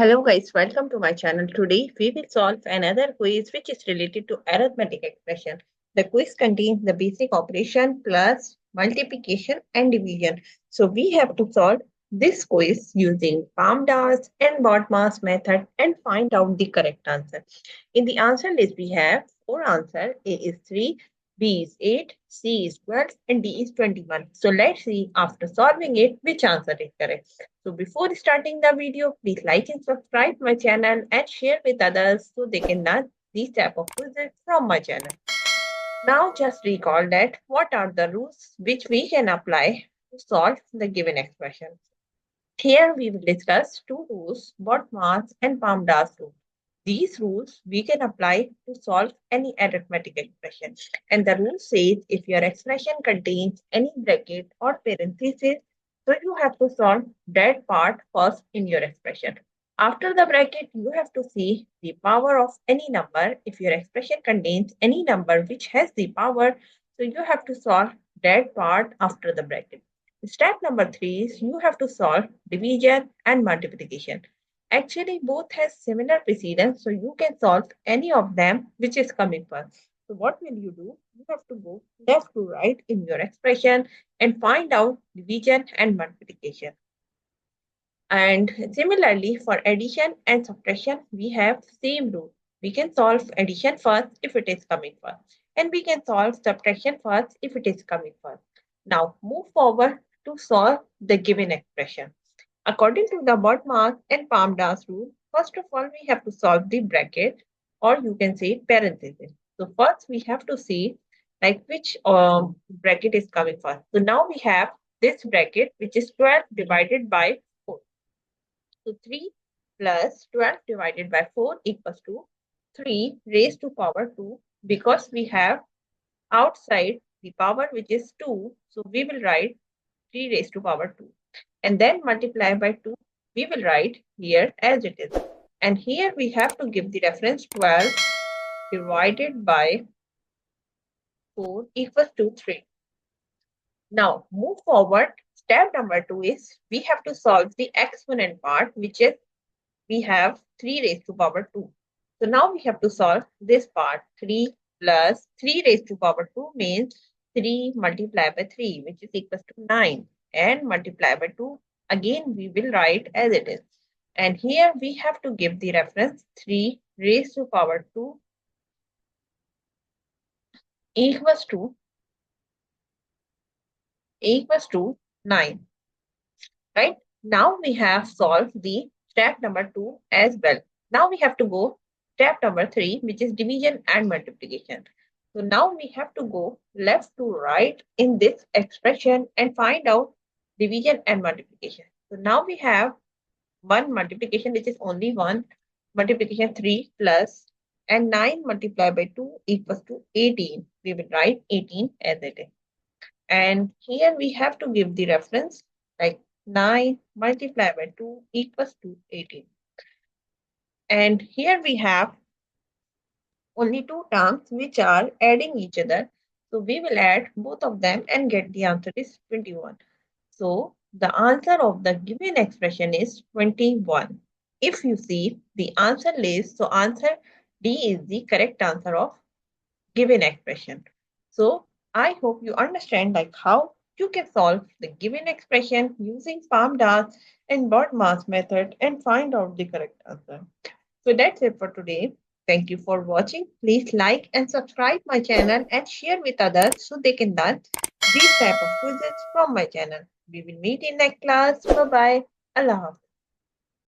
Hello guys, welcome to my channel. Today we will solve another quiz which is related to arithmetic expression. The quiz contains the basic operation plus multiplication and division. So we have to solve this quiz using PAMDAS and BODMAS method and find out the correct answer. In the answer list we have four answers. A is 3, B is 8, C is 12 and D is 21. So let's see after solving it which answer is correct. So before starting the video, please like and subscribe my channel and share with others so they can learn these type of quizzes from my channel. Now just recall that what are the rules which we can apply to solve the given expression. Here we will discuss two rules, BODMAS and PAMDAS rule. These rules we can apply to solve any arithmetic expression. And the rule says if your expression contains any bracket or parenthesis, so you have to solve that part first in your expression. After the bracket, you have to see the power of any number. If your expression contains any number which has the power, so you have to solve that part after the bracket. Step number 3 is you have to solve division and multiplication. Actually, both has similar precedence, so you can solve any of them which is coming first. So what will you do? You have to go left to right in your expression and find out division and multiplication. And similarly, for addition and subtraction, we have same rule. We can solve addition first if it is coming first, and we can solve subtraction first if it is coming first. Now, move forward to solve the given expression. According to the BODMAS and PAMDAS rule, first of all, we have to solve the bracket, or you can say parenthesis. So first, we have to see like which bracket is coming first. So now we have this bracket, which is 12 divided by 4. So 3 plus 12 divided by 4 equals to 3 raised to power 2, because we have outside the power which is 2. So we will write 3 raised to power 2. And then multiply by 2. We will write here as it is. And here we have to give the reference 12 divided by 4 equals to 3. Now move forward. Step number 2 is we have to solve the exponent part, which is we have 3 raised to power 2. So now we have to solve this part. 3 plus 3 raised to power 2 means 3 multiplied by 3, which is equals to 9. And multiply by 2, again we will write as it is. And here we have to give the reference 3 raised to power 2 equals to 9. Right? Now we have solved the step number 2 as well. Now we have to go step number 3, which is division and multiplication. So now we have to go left to right in this expression and find out division and multiplication. So now we have one multiplication, which is only one multiplication, 3 plus and 9 multiplied by 2 equals to 18. We will write 18 as it is. And here we have to give the reference like 9 multiplied by 2 equals to 18. And here we have only two terms which are adding each other. So we will add both of them and get the answer is 21. So the answer of the given expression is 21. If you see the answer list, so answer D is the correct answer of given expression. So I hope you understand like how you can solve the given expression using PAMDAS and BODMAS method and find out the correct answer. So that's it for today. Thank you for watching. Please like and subscribe my channel and share with others so they can learn these type of quizzes from my channel. We will meet in next class. Bye bye. Allah Hafiz.